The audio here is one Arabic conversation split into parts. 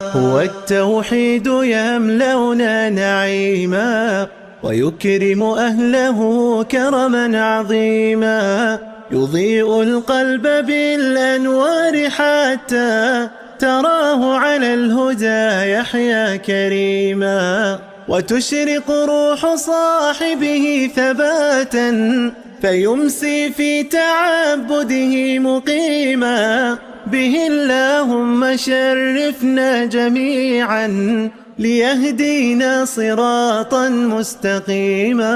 هو التوحيد يملأنا نعيما ويكرم أهله كرما عظيما، يضيء القلب بالأنوار حتى تراه على الهدى يحيا كريما، وتشرق روح صاحبه ثباتا فيمسي في تعبده مقيما. به اللهم شرفنا جميعا ليهدينا صراطا مستقيما.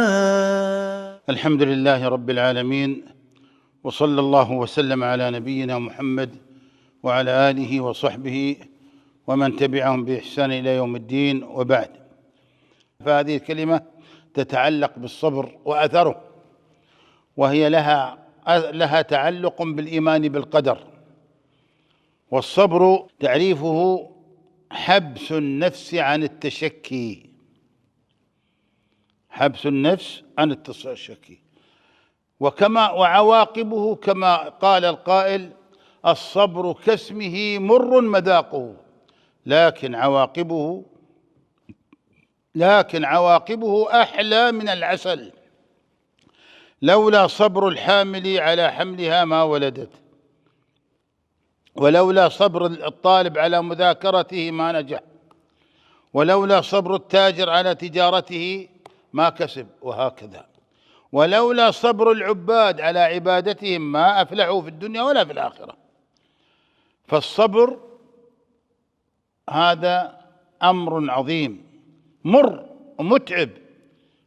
الحمد لله رب العالمين، وصلى الله وسلم على نبينا محمد وعلى آله وصحبه ومن تبعهم بإحسان إلى يوم الدين، وبعد. فهذه الكلمة تتعلق بالصبر وأثره، وهي لها تعلق بالإيمان بالقدر. والصبر تعريفه حبس النفس عن التشكي، حبس النفس عن التشكي. وعواقبه كما قال القائل: الصبر كاسمه مر مذاقه، لكن عواقبه أحلى من العسل. لولا صبر الحامل على حملها ما ولدت، ولولا صبر الطالب على مذاكرته ما نجح، ولولا صبر التاجر على تجارته ما كسب، وهكذا. ولولا صبر العباد على عبادتهم ما أفلحوا في الدنيا ولا في الآخرة. فالصبر هذا أمر عظيم مر ومتعب.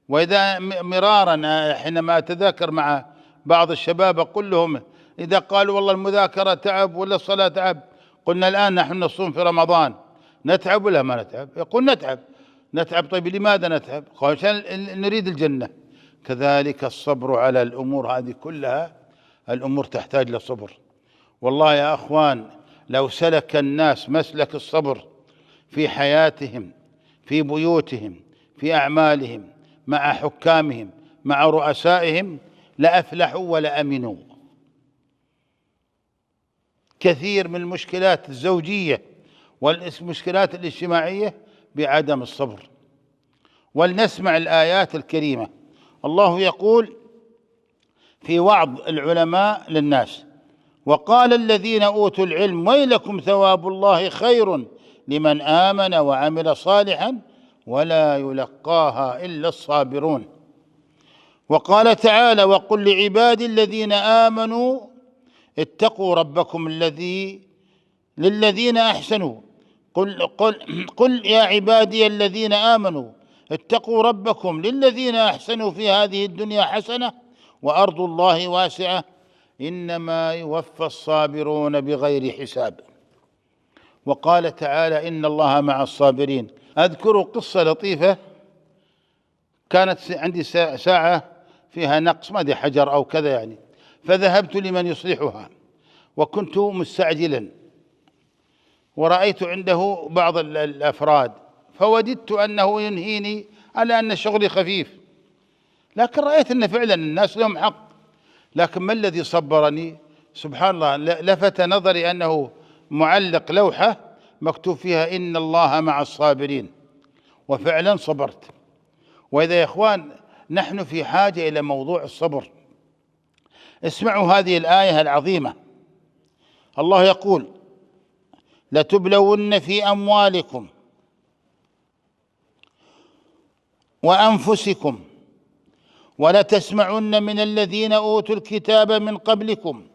وإذا مرارا حينما أتذاكر مع بعض الشباب أقول لهم: إذا قالوا والله المذاكرة تعب ولا الصلاة تعب، قلنا الآن نحن نصوم في رمضان، نتعب ولا ما نتعب؟ يقول نتعب. طيب لماذا نتعب؟ قال عشان نريد الجنة. كذلك الصبر على الأمور هذه كلها، الأمور تحتاج لصبر. والله يا أخوان، لو سلك الناس مسلك الصبر في حياتهم، في بيوتهم، في أعمالهم، مع حكامهم، مع رؤسائهم، لأفلحوا ولأمنوا. كثير من المشكلات الزوجية والمشكلات الاجتماعية بعدم الصبر. ولنسمع الآيات الكريمة. الله يقول في وعظ العلماء للناس: وقال الذين أوتوا العلم ويلكم ثواب الله خير لمن آمن وعمل صالحا ولا يلقاها إلا الصابرون. وقال تعالى: وقل لعبادي الذين آمنوا اتقوا ربكم للذين أحسنوا قل يا عبادي الذين آمنوا اتقوا ربكم للذين أحسنوا في هذه الدنيا حسنة وأرض الله واسعة إنما يوفى الصابرون بغير حساب. وقال تعالى: إن الله مع الصابرين. أذكر قصة لطيفة. كانت عندي ساعة فيها نقص، ما أدري حجر أو كذا يعني، فذهبت لمن يصلحها وكنت مستعجلا، ورأيت عنده بعض الأفراد، فوددت أنه ينهيني على أن شغلي خفيف، لكن رأيت أن فعلا الناس لهم حق. لكن ما الذي صبرني؟ سبحان الله، لفت نظري أنه معلق لوحة مكتوب فيها: إن الله مع الصابرين. وفعلا صبرت. وإذا يا إخوان نحن في حاجة إلى موضوع الصبر. اسمعوا هذه الآية العظيمة. الله يقول: لتبلون في أموالكم وأنفسكم ولتسمعن من الذين أوتوا الكتاب من قبلكم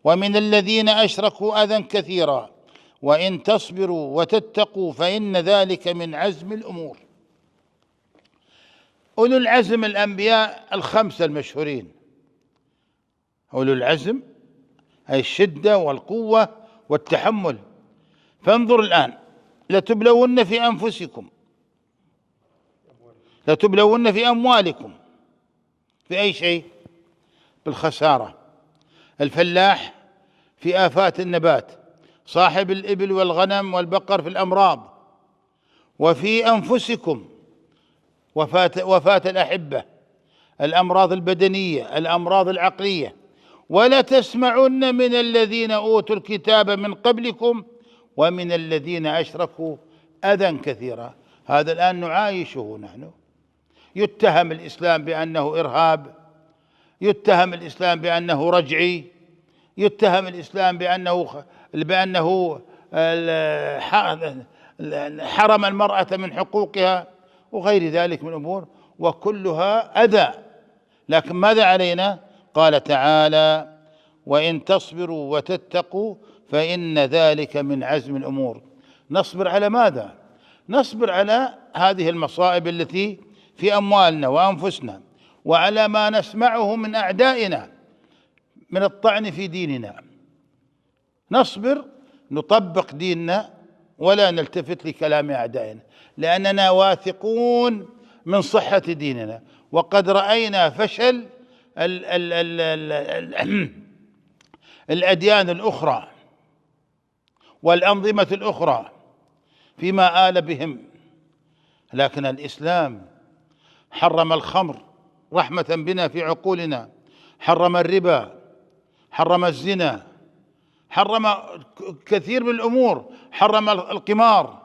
ومن الذين أشركوا أذى كثيرا وإن تصبروا وتتقوا فإن ذلك من عزم الأمور. أولو العزم الأنبياء الخمسة المشهورين. أولو العزم أي الشدة والقوة والتحمل. فانظر الآن: لتبلون في أنفسكم، لتبلون في أموالكم، في أي شيء؟ بالخسارة. الفلاح في آفات النبات، صاحب الإبل والغنم والبقر في الأمراض، وفي أنفسكم وفاة الأحبة، الأمراض البدنية، الأمراض العقلية. ولا تسمعن من الذين أوتوا الكتاب من قبلكم ومن الذين أشركوا أذى كثيرا. هذا الآن نعايشه نحن. يتهم الإسلام بأنه إرهاب، يتهم الإسلام بأنه رجعي، يتهم الإسلام بأنه حرم المرأة من حقوقها وغير ذلك من أمور، وكلها أذى. لكن ماذا علينا؟ قال تعالى: وإن تصبروا وتتقوا فإن ذلك من عزم الأمور. نصبر على ماذا؟ نصبر على هذه المصائب التي في أموالنا وأنفسنا، وعلى ما نسمعه من أعدائنا من الطعن في ديننا. نصبر، نطبق ديننا ولا نلتفت لكلام أعدائنا، لأننا واثقون من صحة ديننا، وقد رأينا فشل الأديان الأخرى والأنظمة الأخرى فيما آل بهم. لكن الإسلام حرم الخمر رحمة بنا في عقولنا، حرم الربا، حرم الزنا، حرم كثير من الأمور، حرم القمار،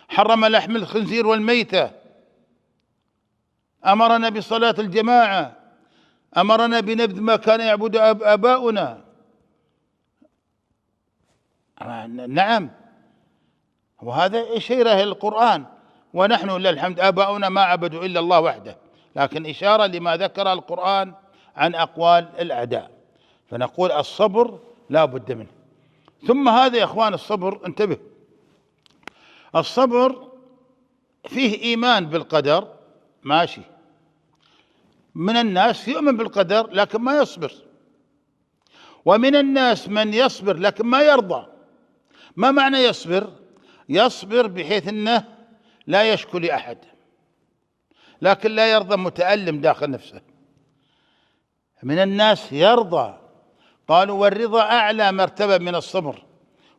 حرم لحم الخنزير والميتة، أمرنا بصلاة الجماعة، أمرنا بنبذ ما كان يعبد آباؤنا. نعم، وهذا إشارة القرآن. ونحن لله الحمد آباؤنا ما عبدوا إلا الله وحده، لكن إشارة لما ذكر القرآن عن أقوال الأعداء. فنقول الصبر لا بد منه. ثم هذا يا إخوان الصبر، انتبه، الصبر فيه إيمان بالقدر، ماشي. من الناس يؤمن بالقدر لكن ما يصبر، ومن الناس من يصبر لكن ما يرضى. ما معنى يصبر؟ يصبر بحيث أنه لا يشكو لأحد، لكن لا يرضى، متألم داخل نفسه. من الناس يرضى، قالوا والرضا أعلى مرتبة من الصبر،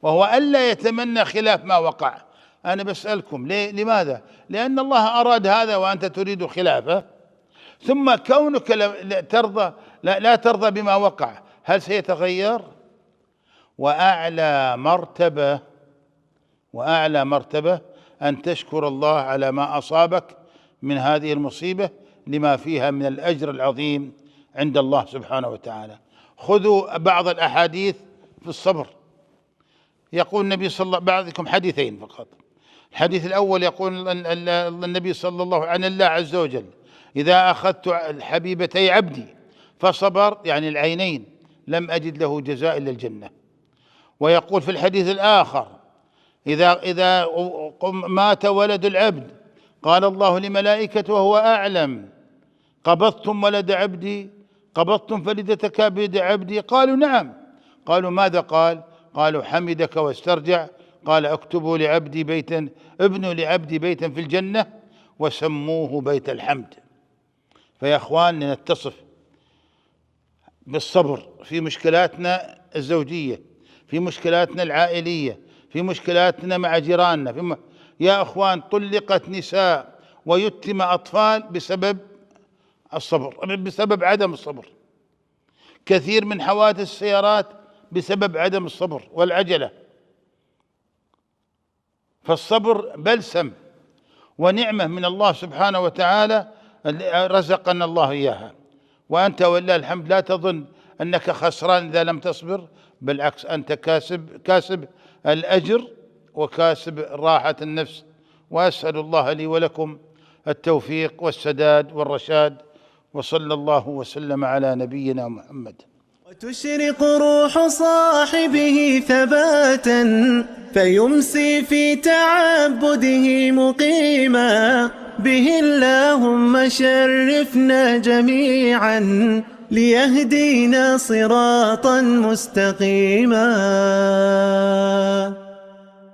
وهو ألا يتمنى خلاف ما وقع. أنا بسألكم لماذا؟ لأن الله أراد هذا وأنت تريد خلافه. ثم كونك لا ترضى بما وقع، هل سيتغير؟ وأعلى مرتبة أن تشكر الله على ما أصابك من هذه المصيبة لما فيها من الأجر العظيم عند الله سبحانه وتعالى. خذوا بعض الأحاديث في الصبر. يقول النبي صلى الله عليه وسلم، بعضكم حديثين فقط. الحديث الأول يقول النبي صلى الله عليه وسلم عن الله عز وجل: إذا أخذت الحبيبتي عبدي فصبر، يعني العينين، لم أجد له جزاء إلا الجنة. ويقول في الحديث الآخر: إذا مات ولد العبد قال الله لملائكته وهو أعلم: قبضتم ولد عبدي؟ قبضتم فلدة كبد عبدي؟ قالوا نعم. قالوا ماذا قال؟ قالوا حمدك واسترجع. قال اكتبوا لعبدي بيتا، ابنوا لعبدي بيتا في الجنة وسموه بيت الحمد. فيا اخوان نتصف بالصبر في مشكلاتنا الزوجية، في مشكلاتنا العائلية، في مشكلاتنا مع جيراننا. يا اخوان طلقت نساء ويتم أطفال بسبب الصبر، بسبب عدم الصبر. كثير من حوادث السيارات بسبب عدم الصبر والعجلة. فالصبر بلسم ونعمة من الله سبحانه وتعالى رزقنا الله إياها. وأنت ولله الحمد لا تظن أنك خسران إذا لم تصبر، بالعكس أنت كاسب الأجر وكاسب راحة النفس. وأسأل الله لي ولكم التوفيق والسداد والرشاد، وصلى الله وسلم على نبينا محمد. وتشرق روح صاحبه ثباتا فيمسي في تعبده مقيما. به اللهم شرفنا جميعا ليهدينا صراطا مستقيما.